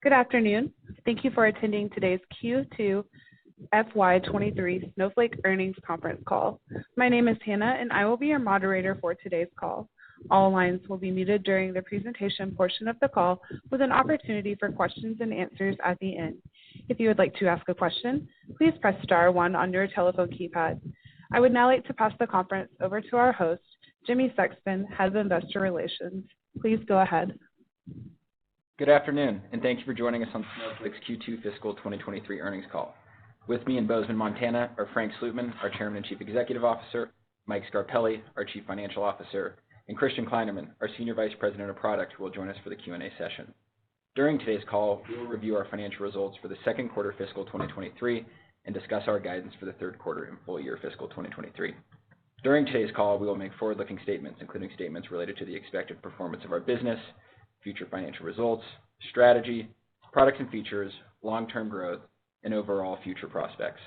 Good afternoon. Thank you for attending today's Q2 FY23 Snowflake Earnings Conference Call. My name is Hannah, and I will be your moderator for today's call. All lines will be muted during the presentation portion of the call, with an opportunity for questions and answers at the end. If you would like to ask a question, please press star 1 on your telephone keypad. I would now like to pass the conference over to our host, Jimmy Sexton, Head of Investor Relations. Please go ahead. Good afternoon, and thank you for joining us on Snowflake's Q2 Fiscal 2023 Earnings Call. With me in Bozeman, Montana, are Frank Slootman, our Chairman and Chief Executive Officer, Mike Scarpelli, our Chief Financial Officer, and Christian Kleinerman, our Senior Vice President of Product, who will join us for the Q&A session. During today's call, we will review our financial results for the second quarter fiscal 2023 and discuss our guidance for the third quarter and full year fiscal 2023. During today's call, we will make forward-looking statements, including statements related to the expected performance of our business, future financial results, strategy, products and features, long-term growth, and overall future prospects.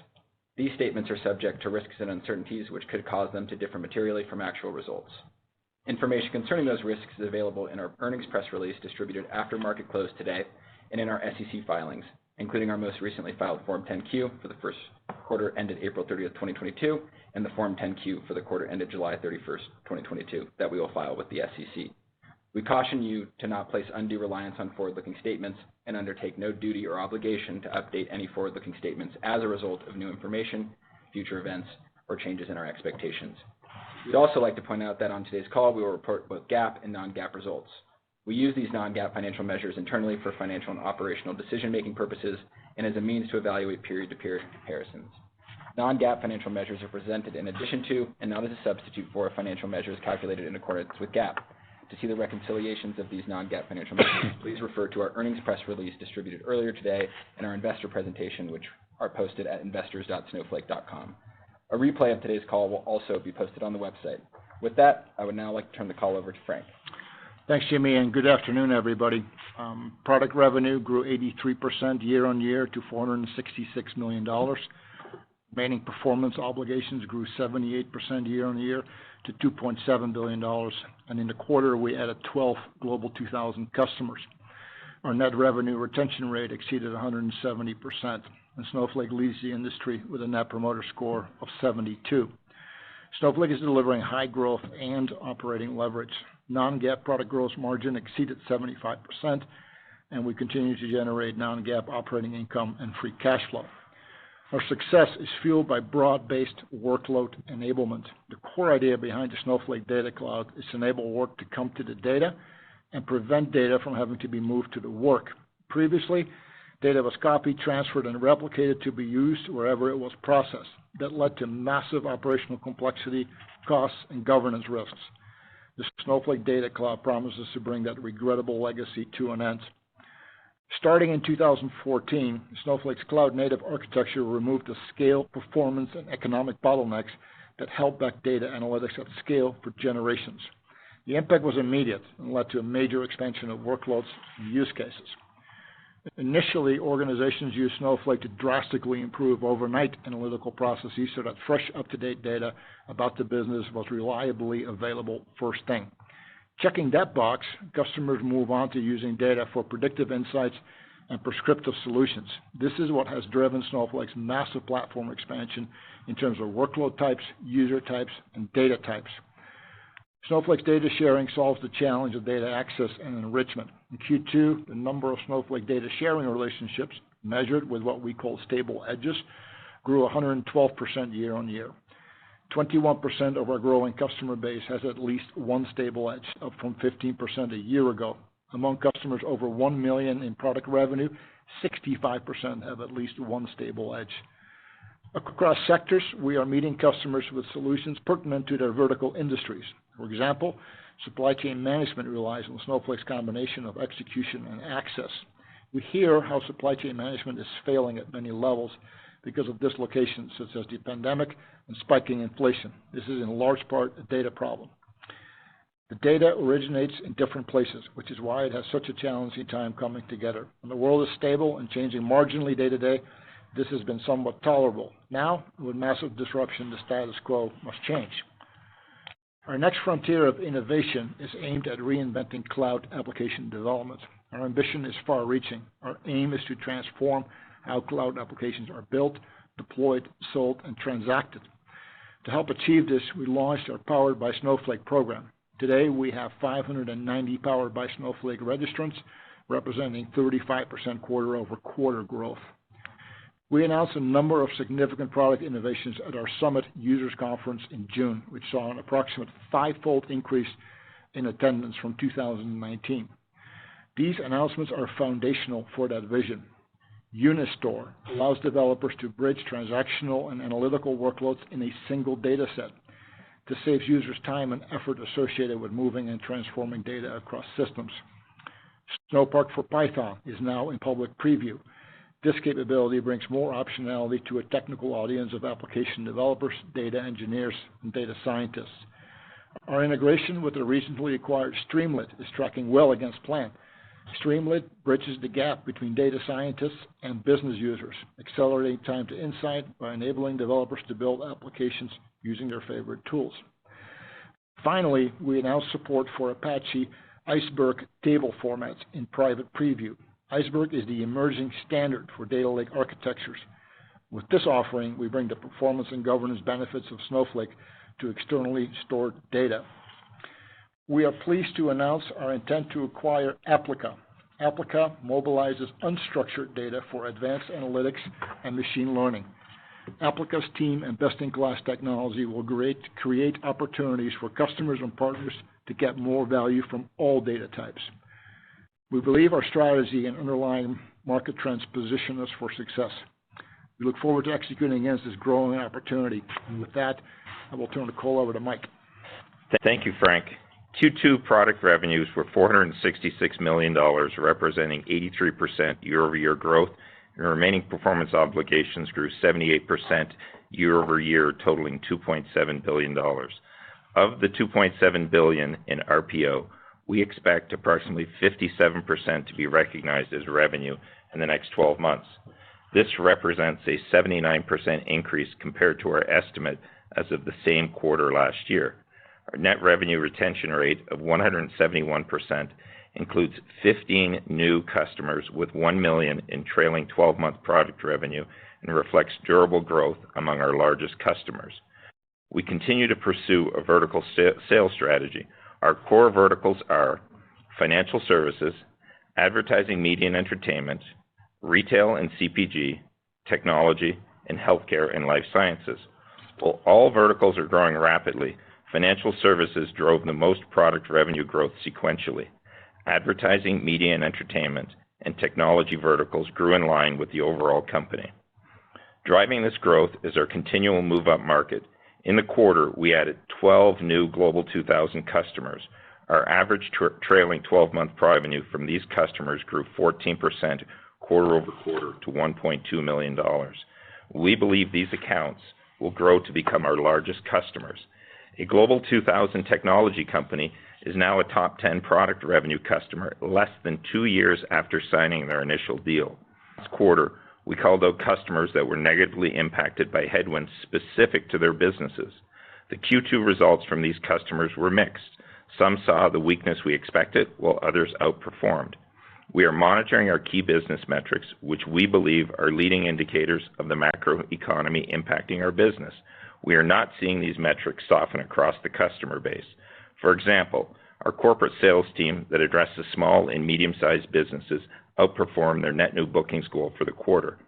These statements are subject to risks and uncertainties which could cause them to differ materially from actual results. Information concerning those risks is available in our earnings press release distributed after market close today and in our SEC filings, including our most recently filed Form 10-Q for the first quarter ended April 30th, 2022, and the Form 10-Q for the quarter ended July 31st, 2022, that we will file with the SEC. We caution you to not place undue reliance on forward-looking statements and undertake no duty or obligation to update any forward-looking statements as a result of new information, future events, or changes in our expectations. We'd also like to point out that on today's call, we will report both GAAP and non-GAAP results. We use these non-GAAP financial measures internally for financial and operational decision-making purposes and as a means to evaluate period-to-period comparisons. Non-GAAP financial measures are presented in addition to, and not as a substitute for, financial measures calculated in accordance with GAAP. To see the reconciliations of these non-GAAP financial measures, please refer to our earnings press release distributed earlier today and our investor presentation, which are posted at investors.snowflake.com. A replay of today's call will also be posted on the website. With that, I would now like to turn the call over to Frank. Thanks, Jimmy, and good afternoon, everybody. Product revenue grew 83% year on year to $466 million. Remaining performance obligations grew 78% year on year to $2.7 billion. And in the quarter, we added 12 Global 2000 customers. Our net revenue retention rate exceeded 170%, and Snowflake leads the industry with a net promoter score of 72. Snowflake is delivering high growth and operating leverage. Non-GAAP product gross margin exceeded 75%, and we continue to generate non-GAAP operating income and free cash flow. Our success is fueled by broad-based workload enablement. The core idea behind the Snowflake Data Cloud is to enable work to come to the data and prevent data from having to be moved to the work. Previously, data was copied, transferred, and replicated to be used wherever it was processed. That led to massive operational complexity, costs, and governance risks. The Snowflake Data Cloud promises to bring that regrettable legacy to an end. Starting in 2014, Snowflake's cloud-native architecture removed the scale, performance, and economic bottlenecks that held back data analytics at scale for generations. The impact was immediate and led to a major expansion of workloads and use cases. Initially, organizations used Snowflake to drastically improve overnight analytical processes so that fresh, up-to-date data about the business was reliably available first thing. Checking that box, customers move on to using data for predictive insights and prescriptive solutions. This is what has driven Snowflake's massive platform expansion in terms of workload types, user types, and data types. Snowflake's data sharing solves the challenge of data access and enrichment. In Q2, the number of Snowflake data sharing relationships, measured with what we call stable edges, grew 112% year on year. 21% of our growing customer base has at least one stable edge, up from 15% a year ago. Among customers over $1 million in product revenue, 65% have at least one stable edge. Across sectors, we are meeting customers with solutions pertinent to their vertical industries. For example, supply chain management relies on Snowflake's combination of execution and access. We hear how supply chain management is failing at many levels because of dislocations such as the pandemic and spiking inflation. This is in large part a data problem. The data originates in different places, which is why it has such a challenging time coming together. When the world is stable and changing marginally day to day, this has been somewhat tolerable. Now, with massive disruption, the status quo must change. Our next frontier of innovation is aimed at reinventing cloud application development. Our ambition is far-reaching. Our aim is to transform how cloud applications are built, deployed, sold, and transacted. To help achieve this, we launched our Powered by Snowflake program. Today, we have 590 Powered by Snowflake registrants, representing 35% quarter-over-quarter growth. We announced a number of significant product innovations at our Summit Users Conference in June, which saw an approximate 5-fold increase in attendance from 2019. These announcements are foundational for that vision. Unistore allows developers to bridge transactional and analytical workloads in a single data set. This saves users time and effort associated with moving and transforming data across systems. Snowpack for Python is now in public preview. This capability brings more optionality to a technical audience of application developers, data engineers, and data scientists. Our integration with the recently acquired Streamlit is tracking well against plan. Streamlit bridges the gap between data scientists and business users, accelerating time to insight by enabling developers to build applications using their favorite tools. Finally, we announced support for Apache Iceberg table formats in private preview. Iceberg is the emerging standard for data lake architectures. With this offering, we bring the performance and governance benefits of Snowflake to externally stored data. We are pleased to announce our intent to acquire Applica. Applica mobilizes unstructured data for advanced analytics and machine learning. Applica's team and best-in-class technology will create opportunities for customers and partners to get more value from all data types. We believe our strategy and underlying market trends position us for success. We look forward to executing against this growing opportunity. And with that, I will turn the call over to Mike. Thank you, Frank. Q2 product revenues were $466 million, representing 83% year-over-year growth, and remaining performance obligations grew 78% year-over-year, totaling $2.7 billion. Of the $2.7 billion in RPO, we expect approximately 57% to be recognized as revenue in the next 12 months. This represents a 79% increase compared to our estimate as of the same quarter last year. Our net revenue retention rate of 171% includes 15 new customers with $1 million in trailing 12-month product revenue and reflects durable growth among our largest customers. We continue to pursue a vertical sales strategy. Our core verticals are financial services, advertising, media and entertainment, retail and CPG, technology, and healthcare and life sciences. While all verticals are growing rapidly, financial services drove the most product revenue growth sequentially. Advertising, media and entertainment, and technology verticals grew in line with the overall company. Driving this growth is our continual move-up market. In the quarter, we added 12 new Global 2000 customers. Our average trailing 12-month revenue from these customers grew 14% quarter-over-quarter to $1.2 million. We believe these accounts will grow to become our largest customers. A Global 2000 technology company is now a top 10 product revenue customer less than 2 years after signing their initial deal. Last quarter, we called out customers that were negatively impacted by headwinds specific to their businesses. The Q2 results from these customers were mixed. Some saw the weakness we expected, while others outperformed. We are monitoring our key business metrics, which we believe are leading indicators of the macroeconomy impacting our business. We are not seeing these metrics soften across the customer base. For example, our corporate sales team that addresses small and medium-sized businesses outperformed their net new bookings goal for the quarter.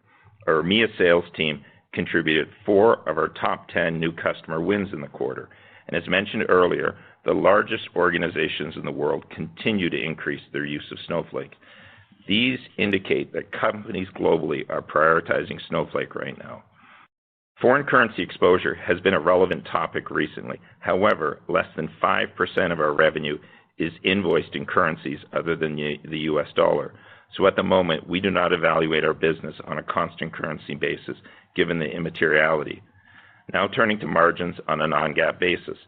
Our EMEA sales team contributed 4 of our top 10 new customer wins in the quarter. And as mentioned earlier, the largest organizations in the world continue to increase their use of Snowflake. These indicate that companies globally are prioritizing Snowflake right now. Foreign currency exposure has been a relevant topic recently. However, less than 5% of our revenue is invoiced in currencies other than the US dollar. So at the moment, we do not evaluate our business on a constant currency basis, given the immateriality. Now turning to margins on a non-GAAP basis.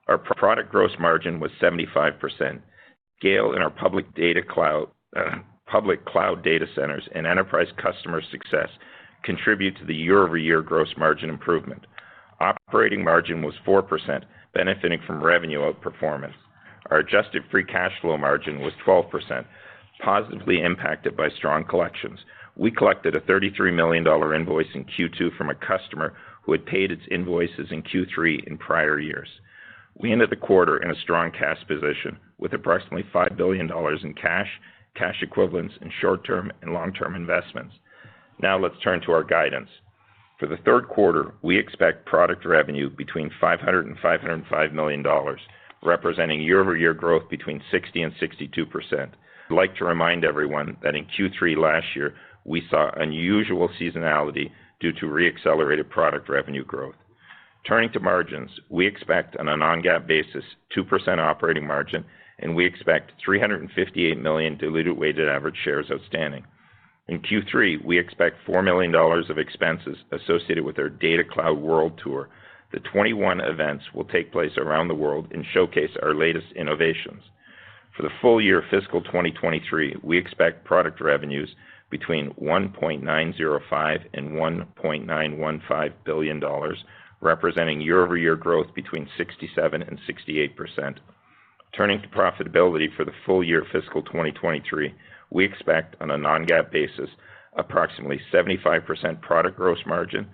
Our product gross margin was 75%. Scale in our public cloud data centers and enterprise customer success contribute to the year-over-year gross margin improvement. Operating margin was 4%, benefiting from revenue outperformance. Our adjusted free cash flow margin was 12%, positively impacted by strong collections. We collected a $33 million invoice in Q2 from a customer who had paid its invoices in Q3 in prior years. We ended the quarter in a strong cash position with approximately $5 billion in cash equivalents, and short-term and long-term investments. Now let's turn to our guidance. For the third quarter, we expect product revenue between $500 and $505 million, representing year-over-year growth between 60 and 62%. I'd like to remind everyone that in Q3 last year, we saw unusual seasonality due to re-accelerated product revenue growth. Turning to margins, we expect on a non-GAAP basis 2% operating margin, and we expect 358 million diluted weighted average shares outstanding. In Q3, we expect $4 million of expenses associated with our Data Cloud World Tour. The 21 events will take place around the world and showcase our latest innovations. For the full year fiscal 2023, we expect product revenues between $1.905 and $1.915 billion, representing year-over-year growth between 67 and 68%. Turning to profitability for the full year fiscal 2023, we expect on a non-GAAP basis approximately 75% product gross margin,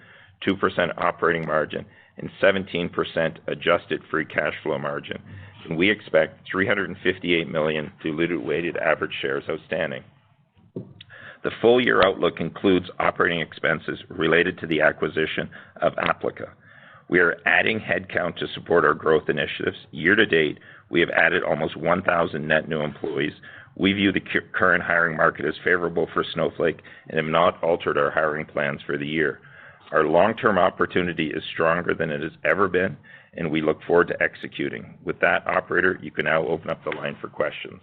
2% operating margin, and 17% adjusted free cash flow margin. And we expect 358 million diluted weighted average shares outstanding. The full year outlook includes operating expenses related to the acquisition of Applica. We are adding headcount to support our growth initiatives. Year to date, we have added almost 1,000 net new employees. We view the current hiring market as favorable for Snowflake and have not altered our hiring plans for the year. Our long-term opportunity is stronger than it has ever been, and we look forward to executing. With that, operator, you can now open up the line for questions.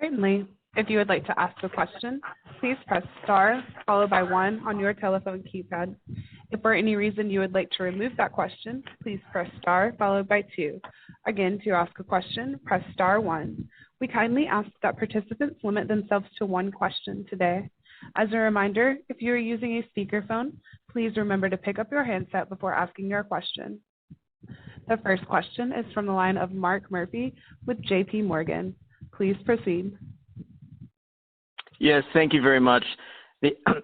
Certainly. If you would like to ask a question, please press star followed by 1 on your telephone keypad. If for any reason you would like to remove that question, please press star followed by 2. Again, to ask a question, press star 1. We kindly ask that participants limit themselves to 1 question today. As a reminder, if you are using a speakerphone, please remember to pick up your handset before asking your question. The first question is from the line of Mark Murphy with JP Morgan. Please proceed. Yes, thank you very much.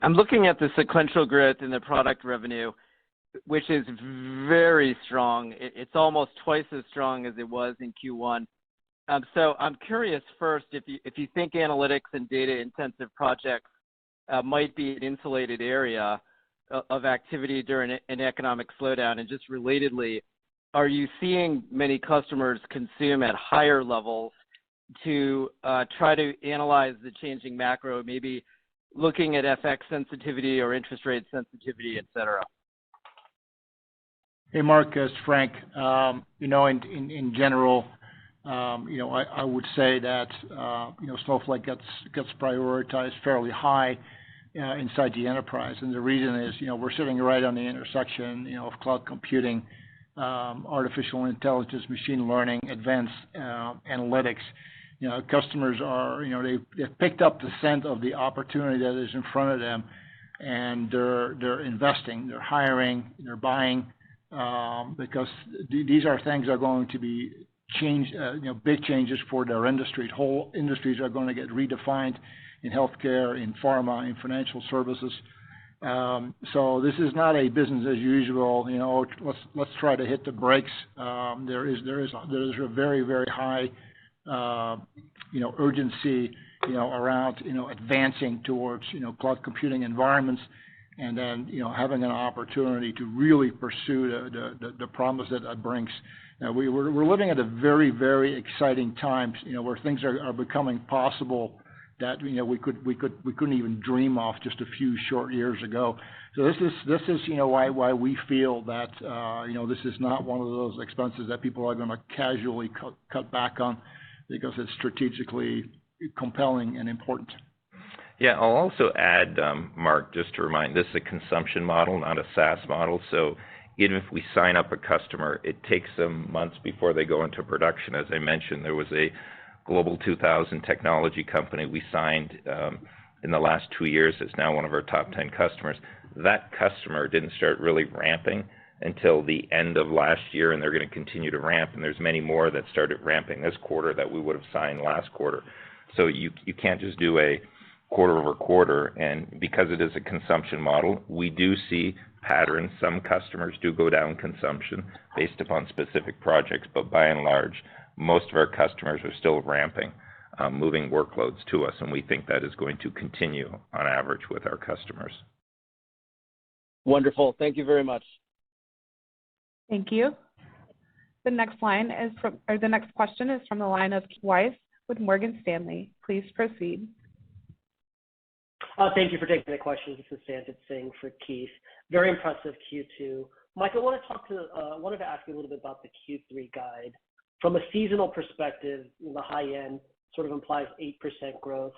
I'm looking at the sequential growth in the product revenue, which is very strong. It's almost twice as strong as it was in Q1. So I'm curious first if you think analytics and data-intensive projects might be an insulated area of activity during an economic slowdown, and just relatedly, are you seeing many customers consume at higher levels to try to analyze the changing macro, maybe looking at FX sensitivity or interest rate sensitivity, et cetera? Hey, Mark, it's Frank. In general, I would say that, Snowflake gets prioritized fairly high inside the enterprise. And the reason is, we're sitting right on the intersection, of cloud computing, artificial intelligence, machine learning, advanced analytics. Customers are, they've picked up the scent of the opportunity that is in front of them, and they're investing, they're hiring, they're buying, because these are things that are going to be big changes for their industry. Whole industries are going to get redefined in healthcare, in pharma, in financial services. So this is not a business as usual. Let's try to hit the brakes. There is a very, very high urgency, around, advancing towards, cloud computing environments, and then, having an opportunity to really pursue the promise that brings. We're living at a very, very exciting time, where things are becoming possible that, we couldn't even dream of just a few short years ago. So this is why we feel that, this is not one of those expenses that people are going to casually cut back on, because it's strategically compelling and important. Yeah, I'll also add, Mark, just to remind, this is a consumption model, not a SaaS model. So even if we sign up a customer, it takes them months before they go into production. As I mentioned, there was a Global 2000 technology company we signed in the last 2 years. It's now one of our top 10 customers. That customer didn't start really ramping until the end of last year, and they're going to continue to ramp. And there's many more that started ramping this quarter that we would have signed last quarter. So you can't just do a quarter over quarter. And because it is a consumption model, we do see patterns. Some customers do go down consumption based upon specific projects, but by and large, most of our customers are still ramping, moving workloads to us, and we think that is going to continue on average with our customers. Wonderful. Thank you very much. Thank you. The next question is from the line of Keith Weiss with Morgan Stanley. Please proceed. Thank you for taking the question. This is Sanjit Singh for Keith. Very impressive Q2. Mike, I wanted to ask you a little bit about the Q3 guide. From a seasonal perspective, the high end sort of implies 8% growth.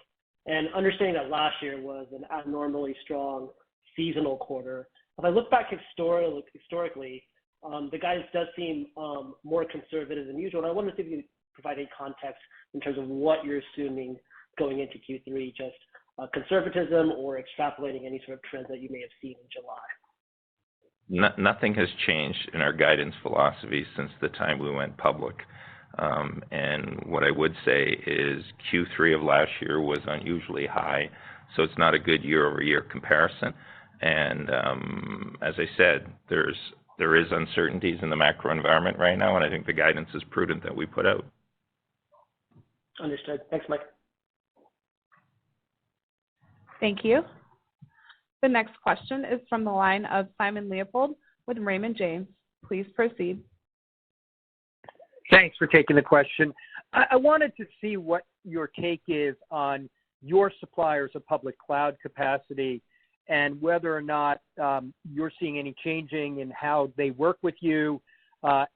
And understanding that last year was an abnormally strong seasonal quarter. If I look back historically, the guidance does seem more conservative than usual. And I wanted to see if you could provide any context in terms of what you're assuming going into Q3, just conservatism or extrapolating any sort of trends that you may have seen in July. Nothing has changed in our guidance philosophy since the time we went public. And what I would say is Q3 of last year was unusually high, so it's not a good year-over-year comparison. And as I said, there is uncertainties in the macro environment right now, and I think the guidance is prudent that we put out. Understood. Thanks, Mike. Thank you. The next question is from the line of Simon Leopold with Raymond James. Please proceed. Thanks for taking the question. I wanted to see what your take is on your suppliers of public cloud capacity and whether or not you're seeing any changing in how they work with you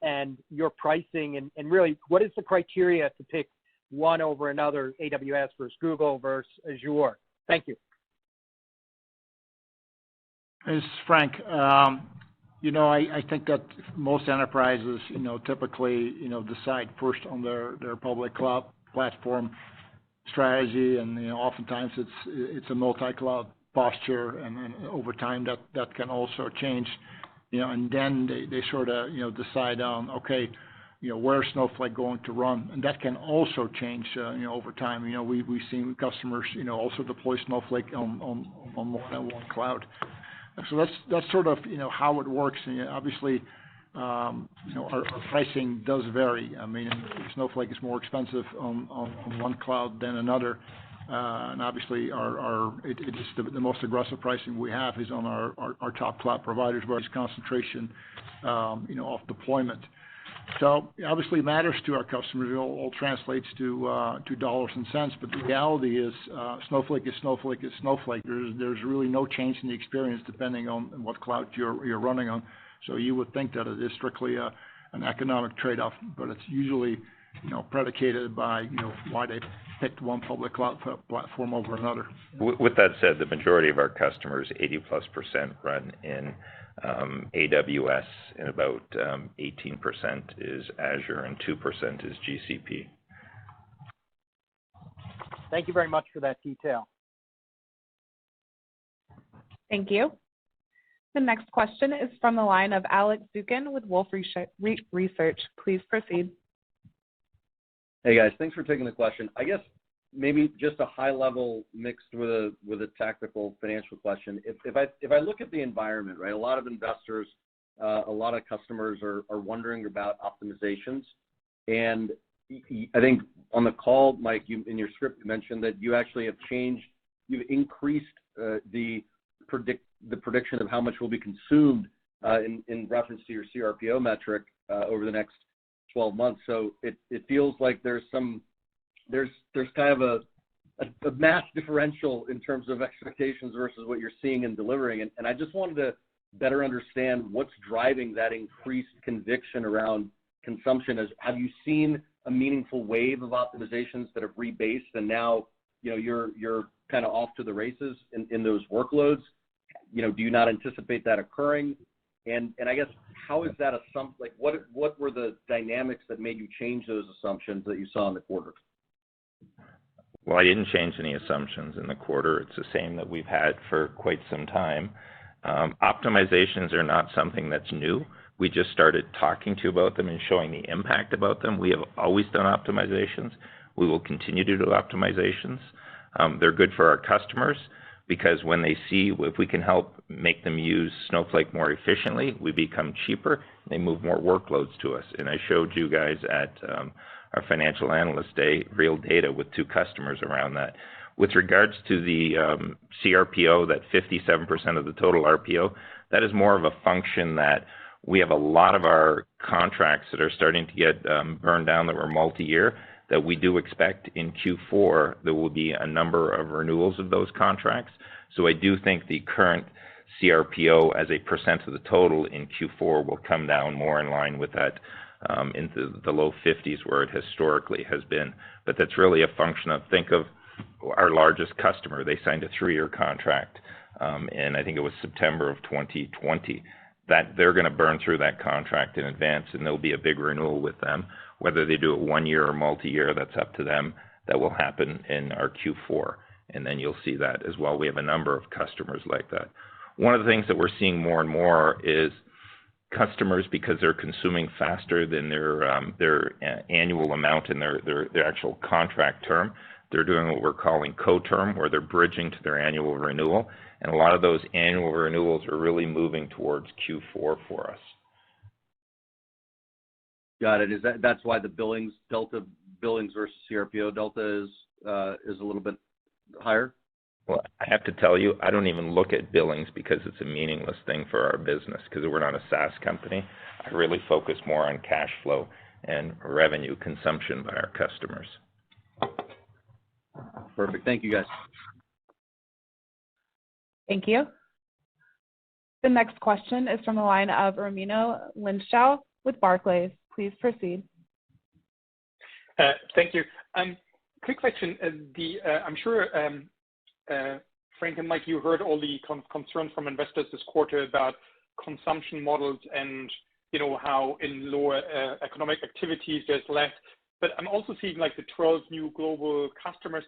and your pricing, and really, what is the criteria to pick one over another, AWS versus Google versus Azure? Thank you. This is Frank. I think that most enterprises, typically, decide first on their public cloud platform strategy, and oftentimes it's a multi-cloud posture, and over time that can also change, and then they sort of decide on where's Snowflake going to run, and that can also change over time. We've seen customers also deploy Snowflake on more than one cloud. So that's sort of how it works. And obviously, our pricing does vary. I mean, Snowflake is more expensive on one cloud than another, and obviously it is the most aggressive pricing we have is on our top cloud providers, where there's concentration of deployment. So obviously it matters to our customers. It all translates to dollars and cents. But the reality is Snowflake is Snowflake is Snowflake. There's really no change in the experience depending on what cloud you're running on. So you would think that it is strictly an economic trade-off, but it's usually predicated by why they picked one public cloud platform over another. With that said, the majority of our customers, 80+%, run in AWS, and about 18% is Azure, and 2% is GCP. Thank you very much for that detail. Thank you. The next question is from the line of Alex Zukin with Wolfe Research. Please proceed. Hey guys, thanks for taking the question. I guess maybe just a high level mixed with a tactical financial question. If I look at the environment, right, a lot of investors, a lot of customers are wondering about optimizations, and I think on the call, Mike, you in your script you mentioned that you actually have changed, you've increased the prediction of how much will be consumed in reference to your CRPO metric over the next 12 months. So it feels like there's kind of a mass differential in terms of expectations versus what you're seeing and delivering. And I just wanted to better understand what's driving that increased conviction around consumption. Have you seen a meaningful wave of optimizations that have rebased and now you're kind of off to the races in those workloads? Do you not anticipate that occurring? And I guess how is that like what were the dynamics that made you change those assumptions that you saw in the quarter? Well, I didn't change any assumptions in the quarter. It's the same that we've had for quite some time. Optimizations are not something that's new. We just started talking to you about them and showing the impact about them. We have always done optimizations. We will continue to do optimizations. They're good for our customers because when they see if we can help make them use Snowflake more efficiently, we become cheaper, and they move more workloads to us. And I showed you guys at our Financial Analyst Day real data with 2 customers around that. With regards to the CRPO, that 57% of the total RPO, that is more of a function that we have a lot of our contracts that are starting to get burned down that were multi-year, that we do expect in Q4 there will be a number of renewals of those contracts. So I do think the current CRPO as a percent of the total in Q4 will come down more in line with that into the low 50s where it historically has been. But that's really a function of, think of our largest customer. They signed a 3-year contract, and I think it was September of 2020, that they're going to burn through that contract in advance, and there'll be a big renewal with them. Whether they do it 1 year or multi-year, that's up to them. That will happen in our Q4, and then you'll see that as well. We have a number of customers like that. One of the things that we're seeing more and more is customers, because they're consuming faster than their annual amount and their actual contract term, they're doing what we're calling co-term, where they're bridging to their annual renewal. And a lot of those annual renewals are really moving towards Q4 for us. Got it. That's why the billings versus CRPO delta is a little bit higher? Well, I have to tell you, I don't even look at billings because it's a meaningless thing for our business because we're not a SaaS company. I really focus more on cash flow and revenue consumption by our customers. Perfect. Thank you, guys. Thank you. The next question is from the line of Raimo Lenschow with Barclays. Please proceed. Thank you. Quick question. I'm sure, Frank and Mike, you heard all the concerns from investors this quarter about consumption models and, how in lower economic activities there's less. But I'm also seeing like the 12 new global customers.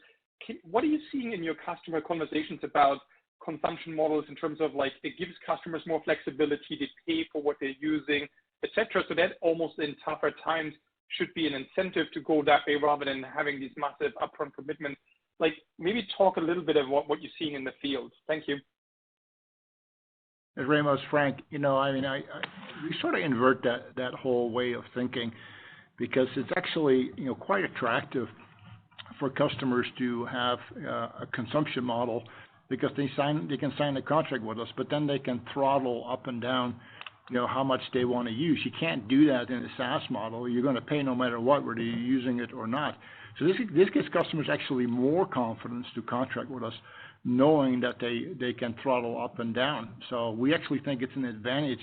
What are you seeing in your customer conversations about consumption models in terms of like it gives customers more flexibility, they pay for what they're using, etc. So that almost in tougher times should be an incentive to go that way rather than having these massive upfront commitments. Like maybe talk a little bit about what you're seeing in the field. Thank you. Raimo, Frank, we sort of invert that whole way of thinking because it's actually, quite attractive for customers to have a consumption model because they can sign a contract with us, but then they can throttle up and down, how much they want to use. You can't do that in a SaaS model. You're going to pay no matter what, whether you're using it or not. So this gives customers actually more confidence to contract with us, knowing that they can throttle up and down. So we actually think it's an advantage,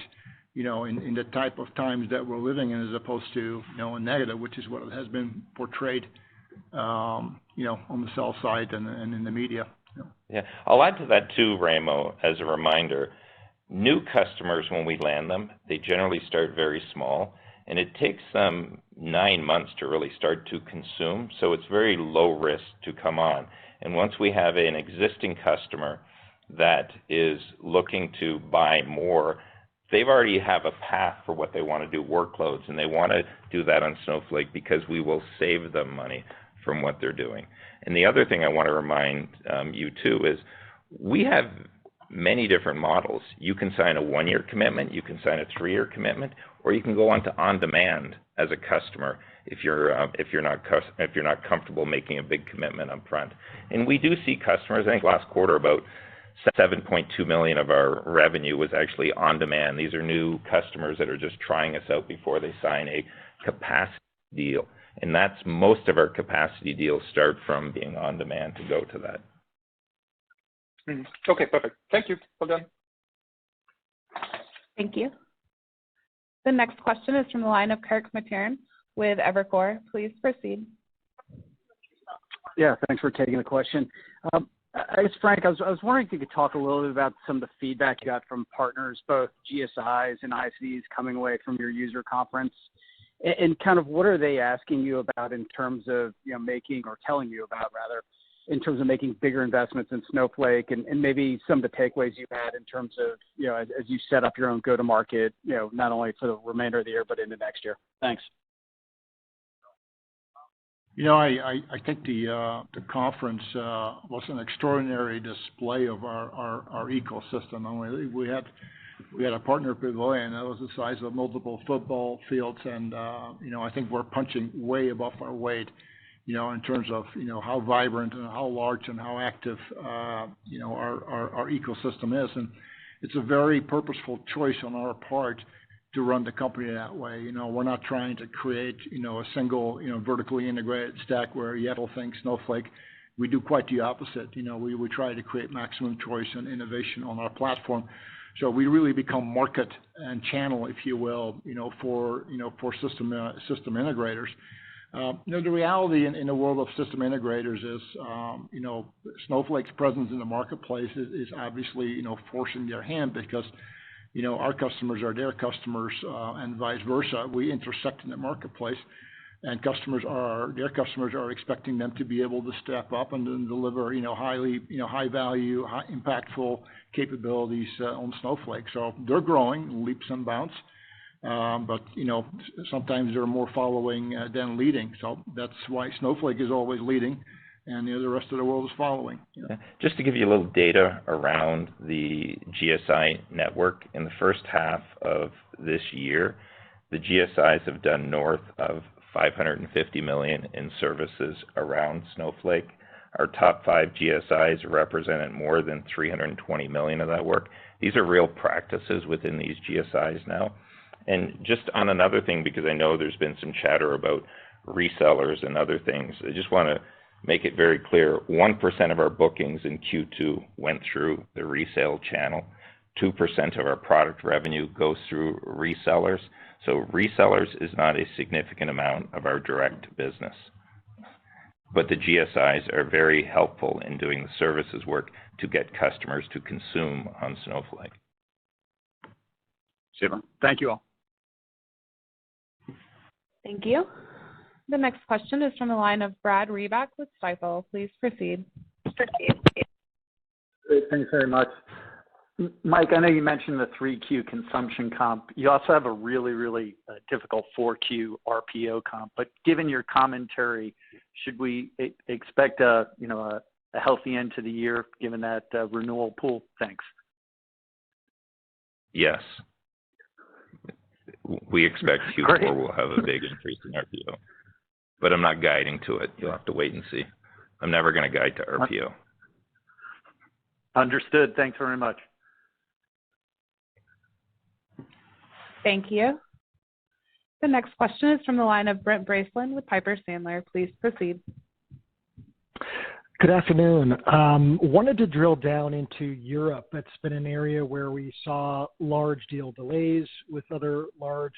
in the type of times that we're living in, as opposed to, a negative, which is what has been portrayed, on the sell side and in the media. Yeah, I'll add to that too, Raimo, as a reminder. New customers, when we land them, they generally start very small, and it takes them 9 months to really start to consume. So it's very low risk to come on. And once we have an existing customer that is looking to buy more, they've already have a path for what they want to do workloads, and they want to do that on Snowflake because we will save them money from what they're doing. And the other thing I want to remind you too is we have many different models. You can sign a 1-year commitment, you can sign a 3-year commitment, or you can go on demand as a customer if you're not comfortable making a big commitment up front. And we do see customers. I think last quarter about 7.2 million of our revenue was actually on demand. These are new customers that are just trying us out before they sign a capacity deal. And that's most of our capacity deals start from being on demand to go to that. Okay, perfect. Thank you. Well done. Thank you. The next question is from the line of Kirk Materne with Evercore. Please proceed. Yeah, thanks for taking the question. I guess, Frank, I was wondering if you could talk a little bit about some of the feedback you got from partners, both GSIs and ISVs coming away from your user conference, and kind of what are they asking you about in terms of, making or telling you about, rather, in terms of making bigger investments in Snowflake and maybe some of the takeaways you had in terms of, as you set up your own go-to-market, not only for the remainder of the year, but into next year? Thanks. I think the conference was an extraordinary display of our ecosystem. I mean, we had a partner pavilion that was the size of multiple football fields, and I think we're punching way above our weight, in terms of how vibrant and how large and how active our ecosystem is, and it's a very purposeful choice on our part to run the company that way. We're not trying to create a single vertically integrated stack where Yetl thinks Snowflake. We do quite the opposite. We try to create maximum choice and innovation on our platform. So we really become market and channel, if you will, for system integrators. The reality in the world of system integrators is, Snowflake's presence in the marketplace is obviously, forcing their hand because, our customers are their customers, and vice versa. We intersect in the marketplace, and their customers are expecting them to be able to step up and then deliver, high value, high impactful capabilities on Snowflake. So they're growing leaps and bounds, but sometimes they're more following than leading. So that's why Snowflake is always leading, and the rest of the world is following. Just to give you a little data around the GSI network, in the first half of this year, the GSIs have done north of $550 million in services around Snowflake. Our top 5 GSIs represented more than $320 million of that work. These are real practices within these GSIs now. And just on another thing, because I know there's been some chatter about resellers and other things, I just want to make it very clear, 1% of our bookings in Q2 went through the resale channel. 2% of our product revenue goes through resellers. So resellers is not a significant amount of our direct business. But the GSIs are very helpful in doing the services work to get customers to consume on Snowflake. Super. Thank you all. Thank you. The next question is from the line of Brad Reback with Stifel. Please proceed. Great. Thanks very much. Mike, I know you mentioned the 3Q consumption comp. You also have a really, really difficult 4Q RPO comp. But given your commentary, should we expect a healthy end to the year given that renewal pool? Thanks. Yes. We expect Q4 will have a big increase in RPO. But I'm not guiding to it. You'll have to wait and see. I'm never going to guide to RPO. Understood. Thanks very much. Thank you. The next question is from the line of Brent Bracelin with Piper Sandler. Please proceed. Good afternoon. Wanted to drill down into Europe. It's been an area where we saw large deal delays with other large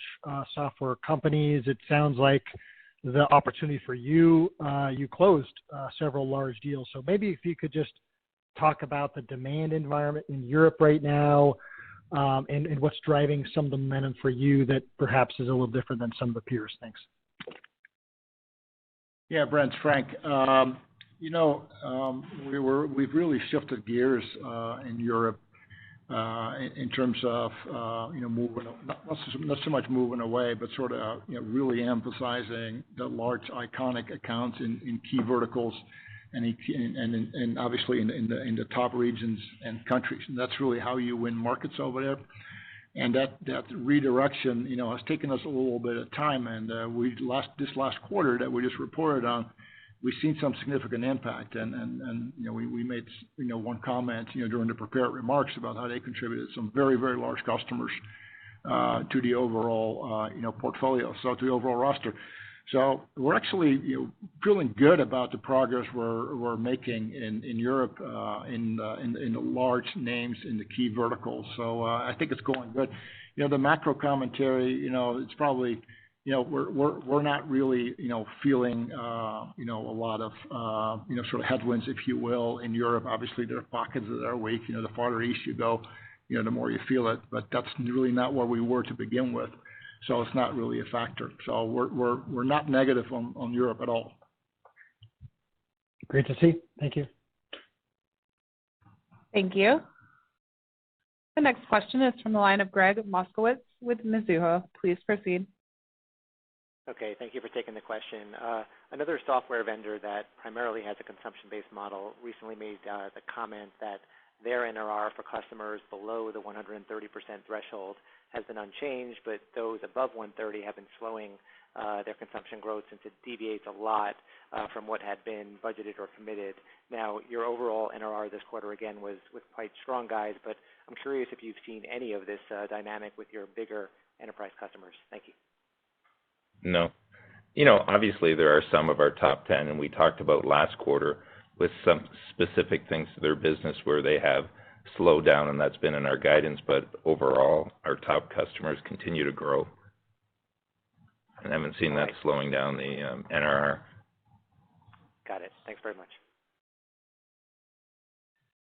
software companies. It sounds like the opportunity for you closed several large deals. So maybe if you could just talk about the demand environment in Europe right now, and what's driving some of the momentum for you that perhaps is a little different than some of the peers. Thanks. Yeah, Brent, Frank. We've really shifted gears in Europe in terms of moving, not so much moving away, but sort of really emphasizing the large iconic accounts in key verticals and obviously in the top regions and countries, and that's really how you win markets over there. And that redirection, has taken us a little bit of time, and this last quarter that we just reported on, we've seen some significant impact, and we made one comment during the prepared remarks about how they contributed some very, very large customers to the overall portfolio, so to the overall roster. So we're actually feeling good about the progress we're making in Europe in the large names in the key verticals. So I think it's going good. The macro commentary, it's probably we're not really feeling a lot of sort of headwinds, if you will, in Europe. Obviously there are pockets that are weak. The farther east you go, the more you feel it. But that's really not where we were to begin with. So it's not really a factor. So we're not negative on Europe at all. Great to see. Thank you. Thank you. The next question is from the line of Greg Moskowitz with Mizuho. Please proceed. Okay, thank you for taking the question. Another software vendor that primarily has a consumption-based model recently made the comment that their NRR for customers below the 130% threshold has been unchanged, but those above 130 have been slowing their consumption growth since it deviates a lot from what had been budgeted or committed. Now, your overall NRR this quarter, again, was quite strong, guys, but I'm curious if you've seen any of this dynamic with your bigger enterprise customers. Thank you. No. Obviously there are some of our top 10, and we talked about last quarter with some specific things to their business where they have slowed down, and that's been in our guidance, but overall, our top customers continue to grow. And I haven't seen that slowing down the NRR. Got it. Thanks very much.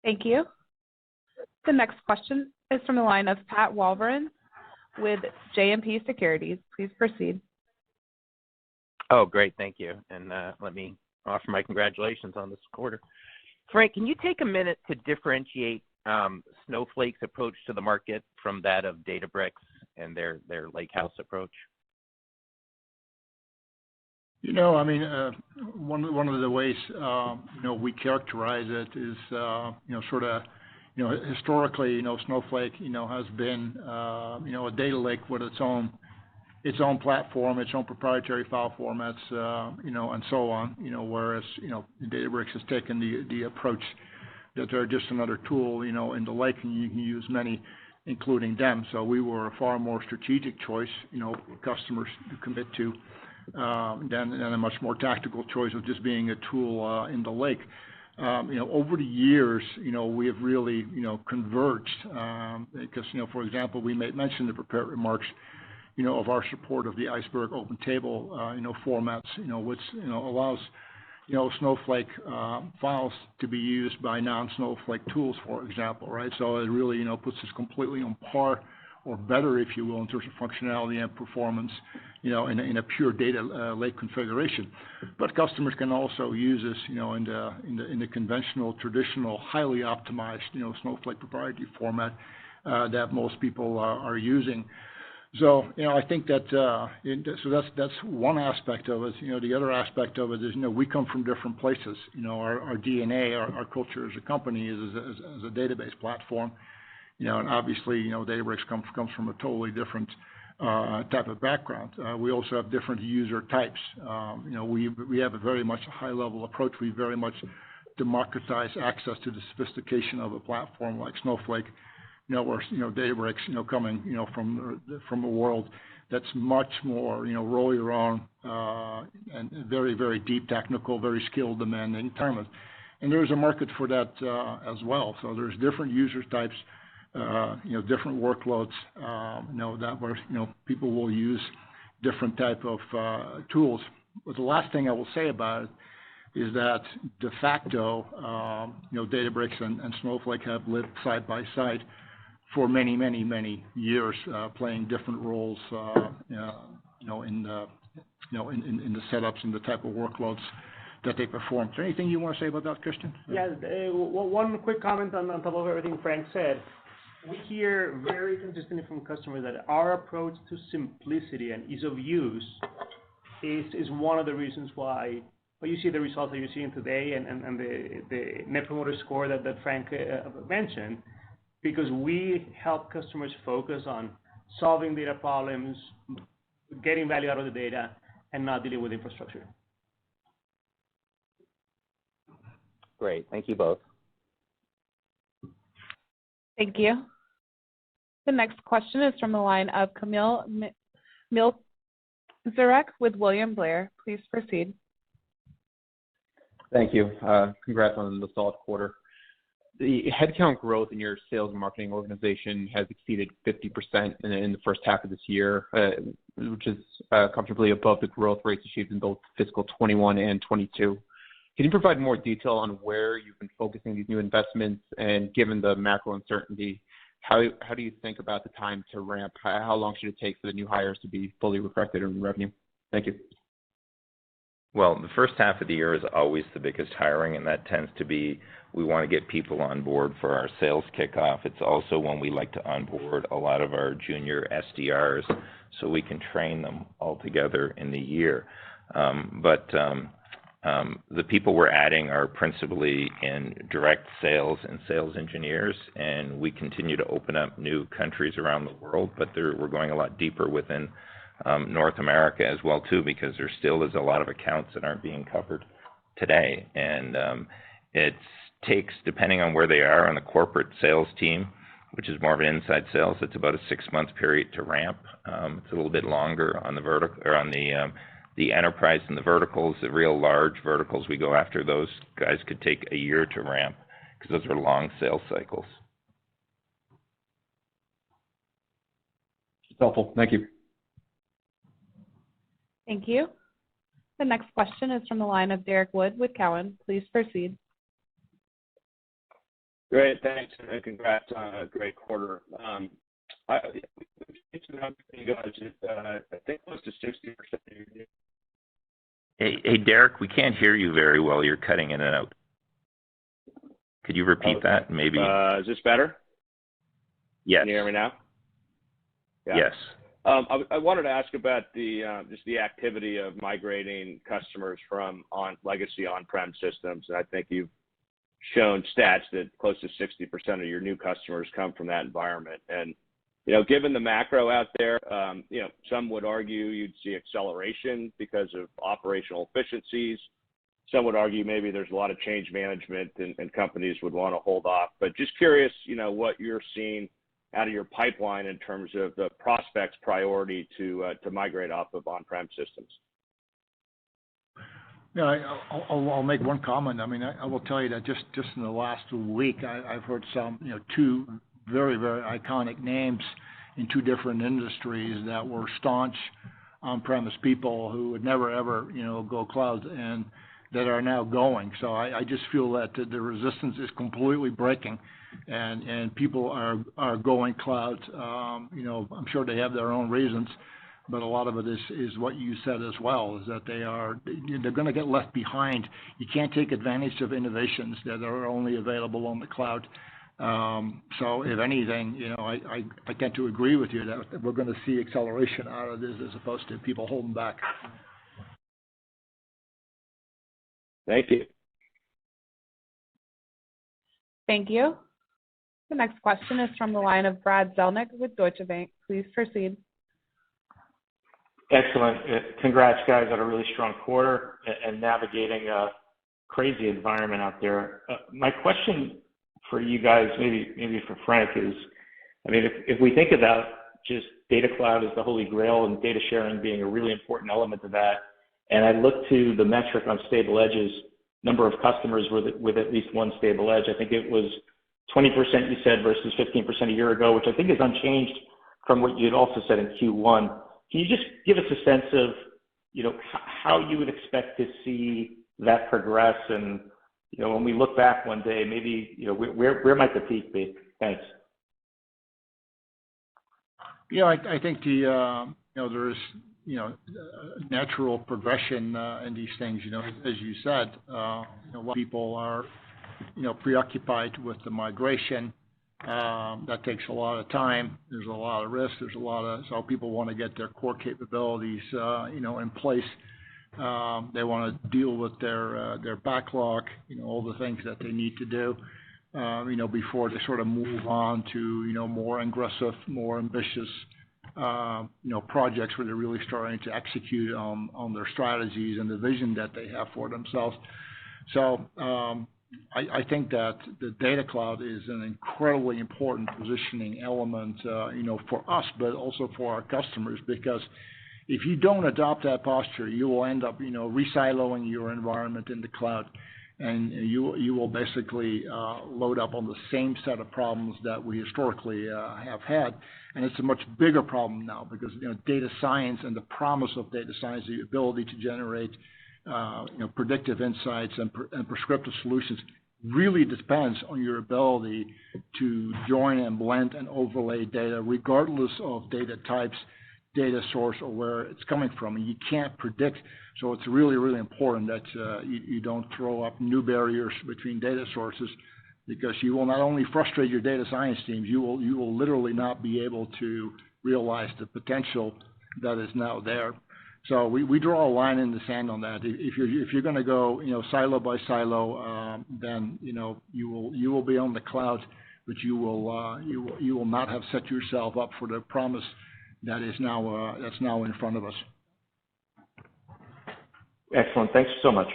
Thank you. The next question is from the line of Pat Walravens with JMP Securities. Please proceed. Oh, great. Thank you. And let me offer my congratulations on this quarter. Frank, can you take a minute to differentiate Snowflake's approach to the market from that of Databricks and their Lakehouse approach? One of the ways, we characterize it is, historically, Snowflake, has been, a data lake with its own platform, its own proprietary file formats, and so on, whereas, Databricks has taken the approach that they're just another tool, in the lake, and you can use many, including them. So we were a far more strategic choice, customers to commit to, than a much more tactical choice of just being a tool in the lake. Over the years, we have really, converged, because, for example, we mentioned in the prepared remarks, of our support of the Iceberg open table, formats, which, allows, Snowflake files to be used by non-Snowflake tools, for example, right? So it really, puts us completely on par or better, if you will, in terms of functionality and performance, in a pure data lake configuration. But customers can also use this, in the conventional, traditional, highly optimized, Snowflake proprietary format that most people are using. So, I think that, so that's one aspect of it. The other aspect of it is, we come from different places. Our DNA, our culture as a company is as a database platform. And obviously, Databricks comes from a totally different type of background. We also have different user types. We have a very much a high-level approach. We very much democratize access to the sophistication of a platform like Snowflake. Where Databricks, coming, from a world that's much more, roll your own, and very, very deep technical, very skilled, demanding environment. And there's a market for that as well. So there's different user types, different workloads, that where, people will use different type of tools. But the last thing I will say about it is that de facto, Databricks and Snowflake have lived side by side for many, many, many years, playing different roles, in the setups and the type of workloads that they perform. Is there anything you want to say about that, Christian? Yeah, one quick comment on top of everything Frank said. We hear very consistently from customers that our approach to simplicity and ease of use is one of the reasons why you see the results that you're seeing today and the Net Promoter Score that Frank mentioned. Because we help customers focus on solving data problems, getting value out of the data, and not dealing with infrastructure. Great. Thank you both. Thank you. The next question is from the line of Kamil Mielczarek with William Blair. Please proceed. Thank you. Congrats on the solid quarter. The headcount growth in your sales and marketing organization has exceeded 50% in the first half of this year, which is comfortably above the growth rates achieved in both fiscal 21 and 22. Can you provide more detail on where you've been focusing these new investments? And given the macro uncertainty, how do you think about the time to ramp? How long should it take for the new hires to be fully reflected in revenue? Thank you. Well, the first half of the year is always the biggest hiring, and that tends to be we want to get people on board for our sales kickoff. It's also when we like to onboard a lot of our junior SDRs so we can train them all together in the year. The people we're adding are principally in direct sales and sales engineers, and we continue to open up new countries around the world, but we're going a lot deeper within North America as well too, because there still is a lot of accounts that aren't being covered today. And it takes, depending on where they are on the corporate sales team, which is more of an inside sales, it's about a 6-month period to ramp. It's a little bit longer on the vertical or on the enterprise and the verticals. The real large verticals we go after, those guys could take a year to ramp because those are long sales cycles. It's helpful. Thank you. Thank you. The next question is from the line of Derek Wood with Cowen. Please proceed. Great, thanks, and congrats on a great quarter. I think close to 60%. Hey, Derek, we can't hear you very well. You're cutting in and out. Could you repeat that, maybe? Is this better? Yes. Can you hear me now? Yeah. Yes. I wanted to ask about just the activity of migrating customers from legacy on-prem systems. And I think you've shown stats that close to 60% of your new customers come from that environment. And given the macro out there, some would argue you'd see acceleration because of operational efficiencies. Some would argue maybe there's a lot of change management and companies would want to hold off. But just curious, what you're seeing out of your pipeline in terms of the prospect's priority to migrate off of on-prem systems. Yeah, I'll make one comment. I mean, I will tell you that just in the last week, I've heard some, two very, very iconic names in two different industries that were staunch on-premise people who would never, ever, go cloud and that are now going. So I just feel that the resistance is completely breaking and people are going cloud. I'm sure they have their own reasons, but a lot of it is what you said as well, is that they're going to get left behind. You can't take advantage of innovations that are only available on the cloud. So if anything, I tend to agree with you that we're going to see acceleration out of this as opposed to people holding back. Thank you. Thank you. The next question is from the line of Brad Zelnick with Deutsche Bank. Please proceed. Excellent. Congrats, guys, on a really strong quarter and navigating a crazy environment out there. My question for you guys, maybe for Frank, is, I mean, if we think about just data cloud as the holy grail and data sharing being a really important element of that, and I look to the metric on stable edges, number of customers with at least one stable edge, I think it was 20% you said versus 15% a year ago, which I think is unchanged from what you had also said in Q1. Can you just give us a sense of, how you would expect to see that progress? And, when we look back one day, maybe, where might the peak be? Thanks. Yeah, I think there's, natural progression in these things. As you said, a lot of people are, preoccupied with the migration. That takes a lot of time. There's a lot of risk. So people want to get their core capabilities, in place. They want to deal with their backlog, all the things that they need to do, before they sort of move on to, more aggressive, more ambitious, projects where they're really starting to execute on their strategies and the vision that they have for themselves. So I think that the data cloud is an incredibly important positioning element, for us, but also for our customers, because if you don't adopt that posture, you will end up, re-siloing your environment in the cloud, and you will basically load up on the same set of problems that we historically have had. And it's a much bigger problem now because, data science and the promise of data science, the ability to generate, predictive insights and prescriptive solutions really depends on your ability to join and blend and overlay data, regardless of data types, data source or where it's coming from, and you can't predict. So it's really, really important that you don't throw up new barriers between data sources, because you will not only frustrate your data science teams, you will literally not be able to realize the potential that is now there. So we draw a line in the sand on that. If you're going to go silo by silo, then you will be on the cloud, but you will not have set yourself up for the promise that is now that's now in front of us. Excellent. Thanks so much.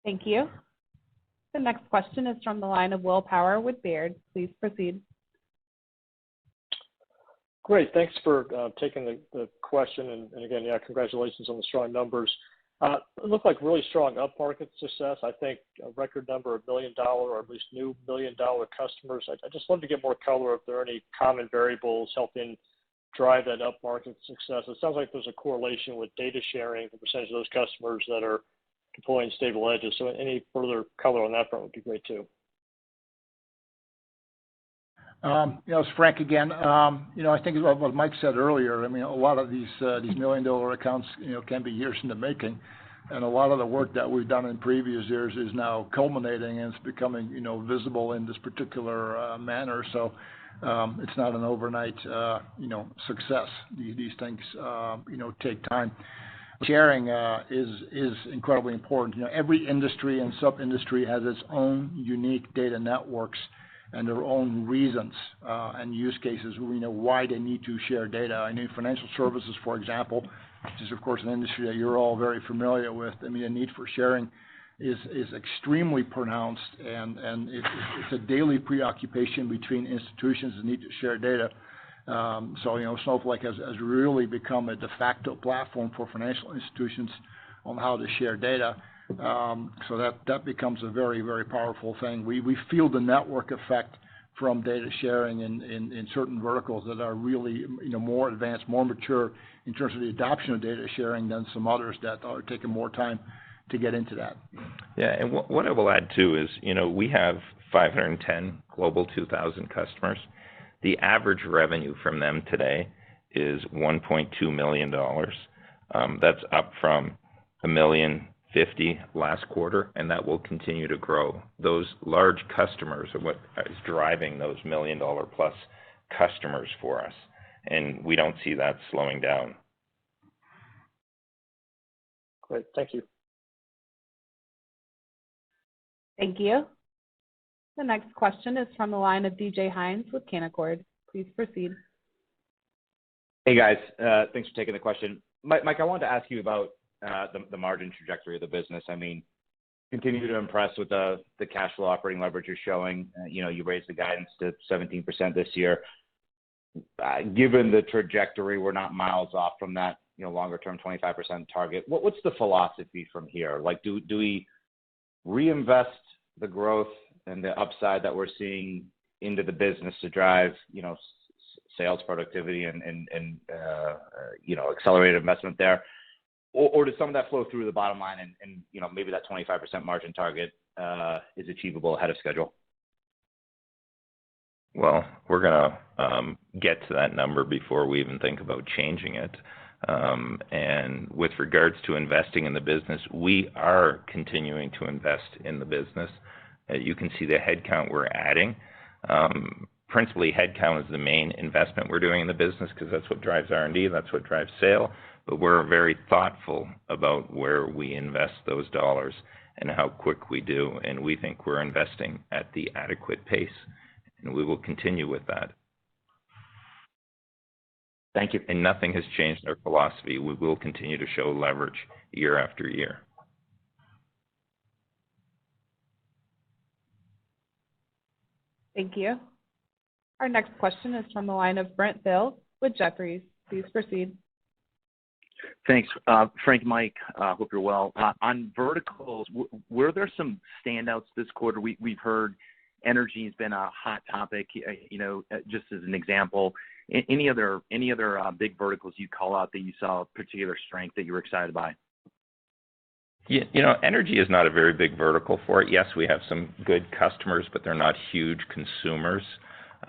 Thank you. The next question is from the line of Will Power with Baird. Please proceed. Great. Thanks for taking the question. And again, yeah, congratulations on the strong numbers. It looked like really strong upmarket success. I think a record number of $1 million or at least new $1 million customers. I just wanted to get more color if there are any common variables helping drive that upmarket success. It sounds like there's a correlation with data sharing, the percentage of those customers that are deploying stable edges. So any further color on that front would be great too. It's Frank again. I think what Mike said earlier. I mean, a lot of these $1 million accounts, can be years in the making, and a lot of the work that we've done in previous years is now culminating and it's becoming, visible in this particular manner. So it's not an overnight, success. These things, take time. Sharing is incredibly important. Every industry and sub-industry has its own unique data networks and their own reasons and use cases, why they need to share data. I know financial services, for example, which is, of course, an industry that you're all very familiar with. I mean, the need for sharing is extremely pronounced, and it's a daily preoccupation between institutions that need to share data. So, Snowflake has really become a de facto platform for financial institutions on how to share data. So that becomes a very, very powerful thing. We feel the network effect from data sharing in certain verticals that are really, more advanced, more mature in terms of the adoption of data sharing than some others that are taking more time to get into that. Yeah, and what I will add too is, we have 510 Global 2000 customers. The average revenue from them today is $1.2 million. That's up from $1.05 million last quarter, and that will continue to grow. Those large customers are what is driving those $1 million plus customers for us, and we don't see that slowing down. Great, thank you. Thank you. The next question is from the line of DJ Hynes with Canaccord. Please proceed. Hey guys, thanks for taking the question. Mike, I wanted to ask you about the margin trajectory of the business. I mean, continue to impress with the cash flow operating leverage you're showing. You raised the guidance to 17% this year. Given the trajectory, we're not miles off from that, longer term 25% target. What's the philosophy from here? Like, do we reinvest the growth and the upside that we're seeing into the business to drive, sales productivity and accelerated investment there? Or does some of that flow through the bottom line and maybe that 25% margin target is achievable ahead of schedule? Well, we're going to get to that number before we even think about changing it. And with regards to investing in the business, we are continuing to invest in the business. You can see the headcount we're adding. Principally, headcount is the main investment we're doing in the business because that's what drives R&D, that's what drives sale. But we're very thoughtful about where we invest those dollars and how quick we do. And we think we're investing at the adequate pace, and we will continue with that. Thank you. And nothing has changed our philosophy. We will continue to show leverage year after year. Thank you. Our next question is from the line of Brent Thill with Jefferies. Please proceed. Thanks. Frank, Mike, hope you're well. On verticals, were there some standouts this quarter? We've heard energy has been a hot topic, just as an example. Any other big verticals you call out that you saw particular strength that you were excited by? Yeah, energy is not a very big vertical for it. Yes, we have some good customers, but they're not huge consumers.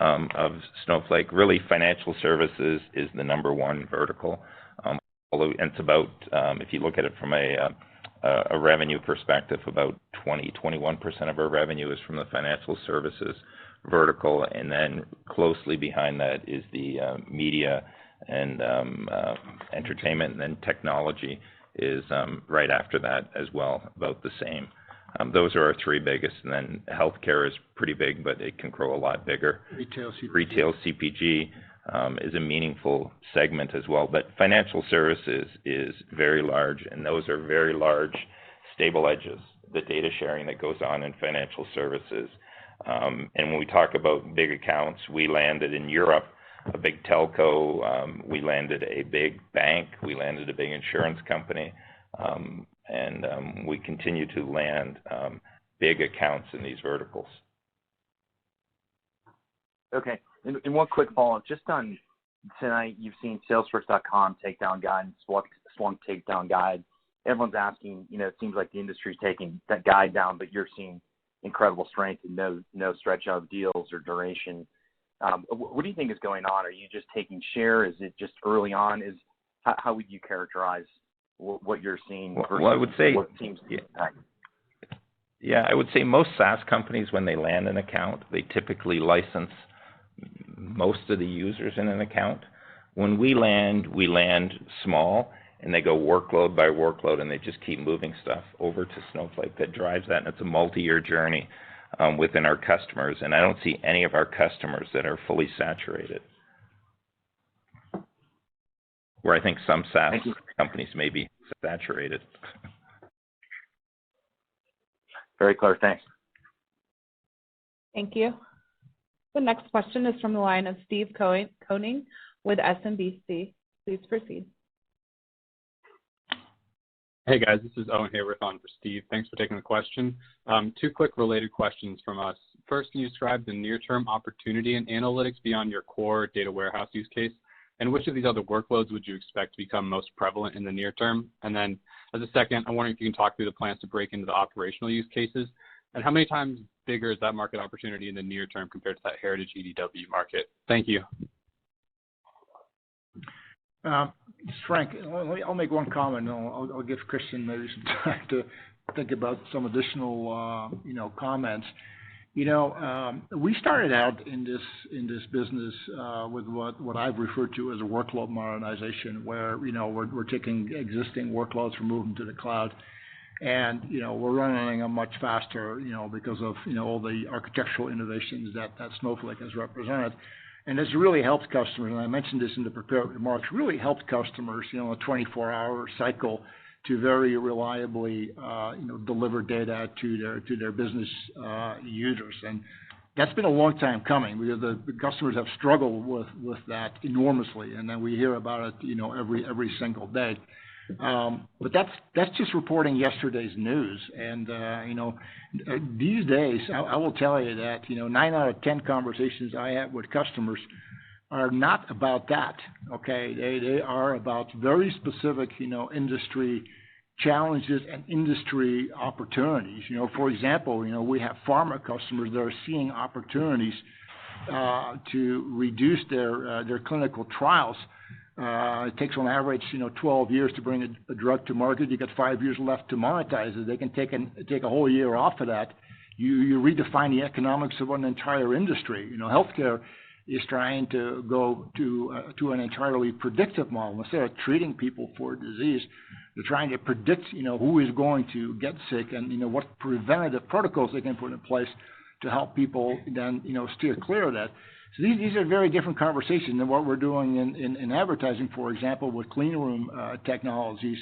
of Snowflake. Really, financial services is the number one vertical. Although it's about, if you look at it from a revenue perspective, about 21% of our revenue is from the financial services vertical, and then closely behind that is the media and entertainment, and then technology is right after that as well, about the same. Those are our three biggest, and then healthcare is pretty big, but it can grow a lot bigger. Retail CPG is a meaningful segment as well, but financial services is very large, and those are very large stable edges, the data sharing that goes on in financial services. And when we talk about big accounts, we landed in Europe a big telco, we landed a big bank, we landed a big insurance company, and we continue to land big accounts in these verticals. Okay, and one quick follow-up, just on tonight, you've seen Salesforce.com take down guide and Splunk take down guide. Everyone's asking, it seems like the industry's taking that guide down, but you're seeing incredible strength and no stretch out of deals or duration. What do you think is going on? Are you just taking share? Is it just early on? How would you characterize what you're seeing versus well, I would say, what seems to be impacted? Yeah, I would say most SaaS companies, when they land an account, they typically license most of the users in an account. When we land small, and they go workload by workload, and they just keep moving stuff over to Snowflake. That drives that, and it's a multi-year journey within our customers, and I don't see any of our customers that are fully saturated. Where I think some SaaS companies may be saturated. Very clear, thanks. Thank you. The next question is from the line of Steve Koenig with SMBC. Please proceed. Hey guys, this is Owen Hayworth on for Steve. Thanks for taking the question. Two quick related questions from us. First, can you describe the near-term opportunity in analytics beyond your core data warehouse use case? And which of these other workloads would you expect to become most prevalent in the near term? And then as a second, I'm wondering if you can talk through the plans to break into the operational use cases. And how many times bigger is that market opportunity in the near term compared to that heritage EDW market? Thank you. Frank, I'll make one comment, and I'll give Christian maybe some time to think about some additional, comments. We started out in this business with what I've referred to as a workload modernization, where we're taking existing workloads, we're moving to the cloud, and we're running them much faster, because of all the architectural innovations that Snowflake has represented. And this really helps customers, and I mentioned this in the prepared remarks, really helps customers, a 24-hour cycle to very reliably, deliver data to their business users. And that's been a long time coming, because the customers have struggled with that enormously, and then we hear about it, every single day. But that's just reporting yesterday's news. And, these days, I will tell you that, 9 out of 10 conversations I have with customers are not about that, okay? They are about very specific, industry challenges and industry opportunities. For example, we have pharma customers that are seeing opportunities to reduce their clinical trials. It takes on average, 12 years to bring a drug to market. You got 5 years left to monetize it. They can take a whole year off of that. You redefine the economics of an entire industry. Healthcare is trying to go to an entirely predictive model. Instead of treating people for disease, they're trying to predict, who is going to get sick and, what preventative protocols they can put in place to help people then, steer clear of that. So these are very different conversations than what we're doing in advertising, for example, with clean room technologies.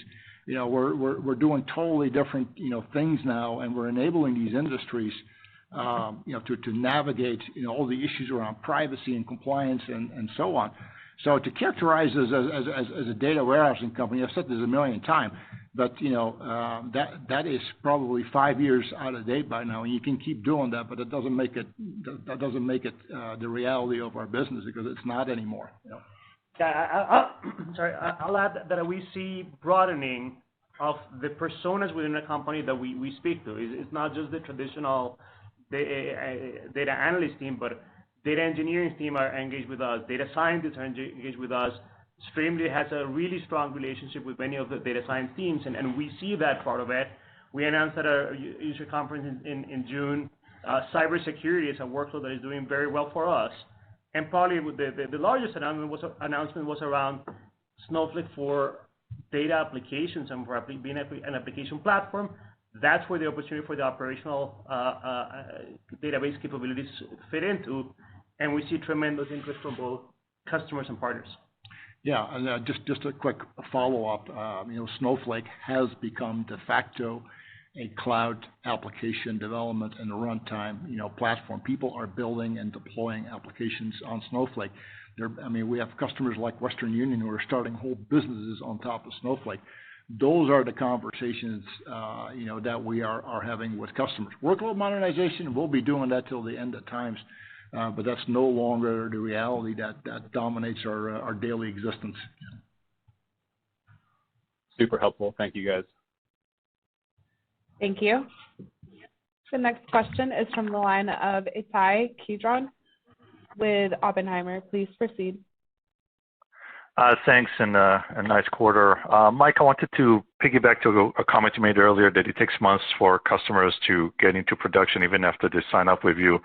We're doing totally different, things now, and we're enabling these industries, to navigate, all the issues around privacy and compliance and so on. So to characterize us as a data warehousing company, I've said this a million times, but that is probably 5 years out of date by now. And you can keep doing that, but that doesn't make it the reality of our business, because it's not anymore. Yeah, I'll add that we see broadening of the personas within a company that we speak to. It's not just the traditional data analyst team, but Data engineering team are engaged with us. Data scientists are engaged with us. Streamlit has a really strong relationship with many of the data science teams, and we see that part of it. We announced at our user conference in June, cybersecurity is a workload that is doing very well for us. And probably the largest announcement was around Snowflake for data applications and for being an application platform. That's where the opportunity for the operational database capabilities fit into, and we see tremendous interest from both customers and partners. Yeah, and just a quick follow-up. Snowflake has become de facto a cloud application development and a runtime, platform. People are building and deploying applications on Snowflake. We have customers like Western Union who are starting whole businesses on top of Snowflake. Those are the conversations, that we are having with customers. Workload modernization, we'll be doing that till the end of times, but that's no longer the reality that dominates our daily existence. Super helpful. Thank you, guys. Thank you. The next question is from the line of Ittai Kidron with Oppenheimer. Please proceed. Thanks, and a nice quarter. Mike, I wanted to piggyback to a comment you made earlier that it takes months for customers to get into production even after they sign up with you.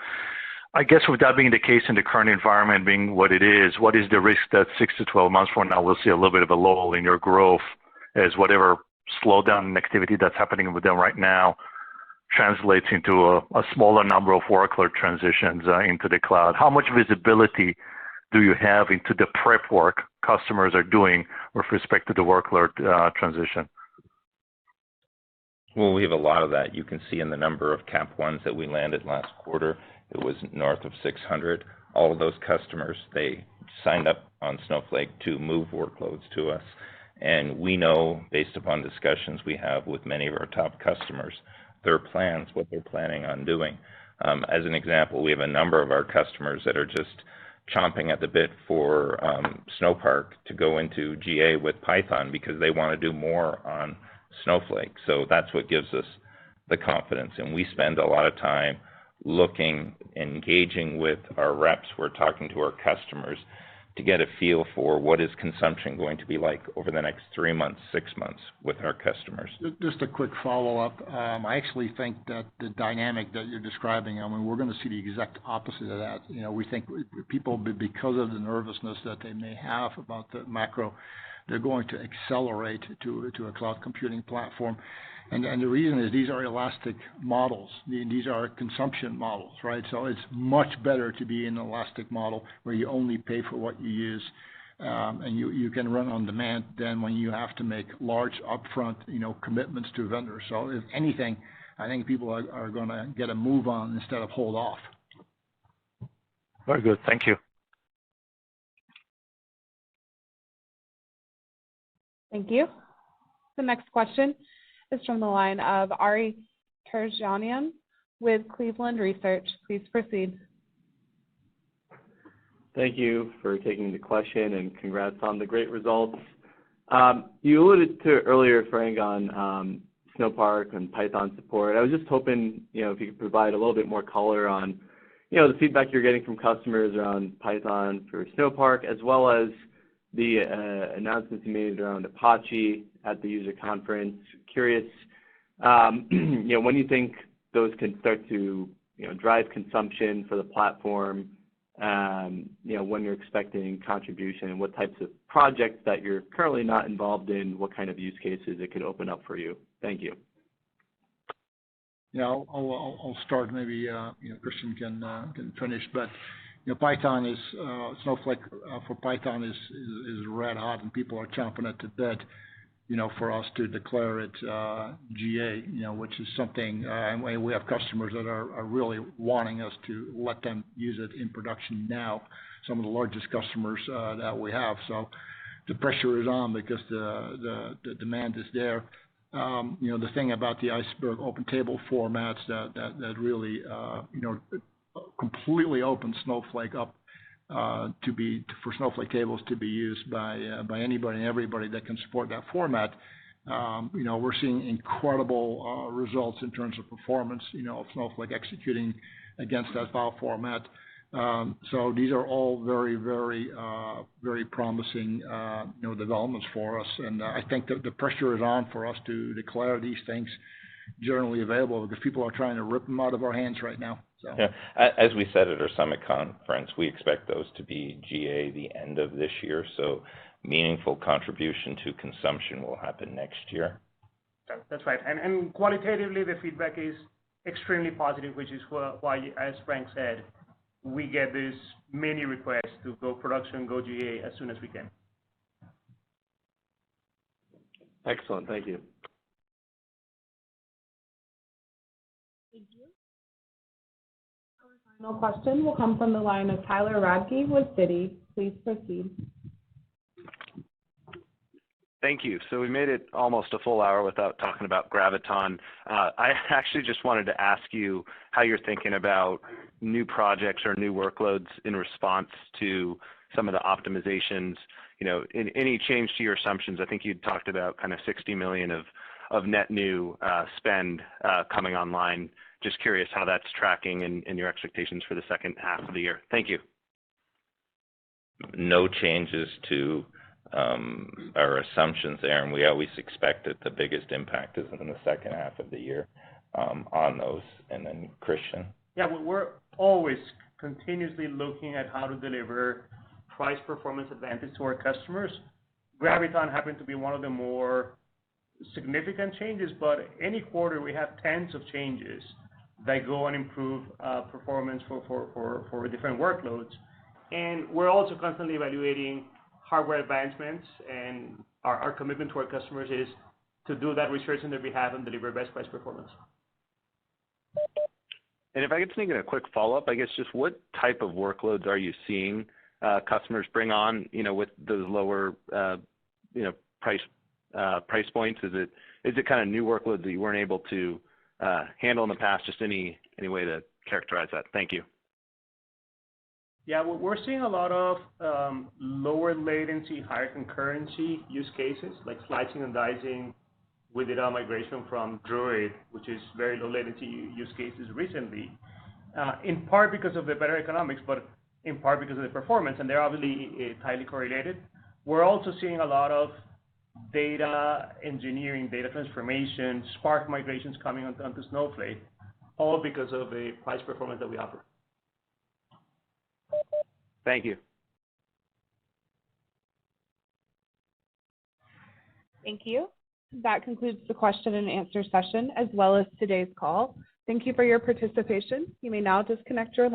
I guess with that being the case in the current environment being what it is, what is the risk that 6 to 12 months from now we'll see a little bit of a lull in your growth as whatever slowdown in activity that's happening with them right now translates into a smaller number of workload transitions into the cloud? How much visibility do you have into the prep work customers are doing with respect to the workload transition? Well, we have a lot of that. You can see in the number of Cap 1s that we landed last quarter, it was north of 600. All of those customers, they signed up on Snowflake to move workloads to us. And we know, based upon discussions we have with many of our top customers, their plans, what they're planning on doing. As an example, we have a number of our customers that are just chomping at the bit for Snowpark to go into GA with Python because they want to do more on Snowflake. So that's what gives us the confidence. And we spend a lot of time looking, engaging with our reps. We're talking to our customers to get a feel for what is consumption going to be like over the next 3 months, 6 months with our customers. Just a quick follow-up. I actually think that the dynamic that you're describing, we're going to see the exact opposite of that. We think people, because of the nervousness that they may have about the macro, they're going to accelerate to a cloud computing platform. And the reason is these are elastic models. These are consumption models, right? So it's much better to be in an elastic model where you only pay for what you use, and you can run on demand than when you have to make large upfront, commitments to vendors. So if anything, I think people are going to get a move on instead of hold off. Very good. Thank you. Thank you. The next question is from the line of Ari Terjanian with Cleveland Research. Please proceed. Thank you for taking the question, and congrats on the great results. You alluded to earlier, Frank, on Snowpark and Python support. I was just hoping, if you could provide a little bit more color on, the feedback you're getting from customers around Python for Snowpark, as well as the announcements you made around Apache at the user conference. Curious, when you think those can start to, drive consumption for the platform, when you're expecting contribution, and what types of projects that you're currently not involved in, what kind of use cases it could open up for you. Thank you. Yeah, I'll start. Maybe Christian can finish, but Python is Snowflake for Python is red hot, and people are chomping at the bit, for us to declare it GA, which is something, and we have customers that are really wanting us to let them use it in production now. Some of the largest customers that we have. So the pressure is on because the demand is there. The thing about the Iceberg open table formats that really completely open Snowflake up for Snowflake tables to be used by anybody and everybody that can support that format. We're seeing incredible results in terms of performance. Of Snowflake executing against that file format. So these are all very, very, very promising, developments for us. And I think that the pressure is on for us to declare these things generally available because people are trying to rip them out of our hands right now. So. Yeah, as we said at our summit conference, we expect those to be GA the end of this year. So meaningful contribution to consumption will happen next year. That's right. And qualitatively, the feedback is extremely positive, which is why, as Frank said, we get this many requests to go production, go GA as soon as we can. Excellent. Thank you. Thank you. Our final question will come from the line of Tyler Radke with Citi. Please proceed. Thank you. So we made it almost a full hour without talking about Graviton. I actually just wanted to ask you how you're thinking about new projects or new workloads in response to some of the optimizations. In any change to your assumptions, I think you talked about kind of 60 million of net new spend coming online. Just curious how that's tracking and your expectations for the second half of the year. Thank you. No changes to our assumptions there, and we always expect that the biggest impact is in the second half of the year on those. And then Christian. Yeah, we're always continuously looking at how to deliver price performance advantage to our customers. Graviton happened to be one of the more significant changes, but any quarter we have tens of changes that go and improve performance for different workloads. And we're also constantly evaluating hardware advancements, and our commitment to our customers is to do that research on their behalf and deliver best price performance. And if I could sneak in a quick follow-up, I guess just what type of workloads are you seeing customers bring on, with those lower, price points? Is it kind of new workloads that you weren't able to handle in the past? Just any way to characterize that. Thank you. Yeah, we're seeing a lot of lower latency, higher concurrency use cases like slicing and dicing. We did our migration from Druid, which is very low latency use cases recently, in part because of the better economics, but in part because of the performance, and they're obviously tightly correlated. We're also seeing a lot of data engineering, data transformation, Spark migrations coming onto Snowflake, all because of the price performance that we offer. Thank you. Thank you. That concludes the question and answer session as well as today's call. Thank you for your participation. You may now disconnect your line.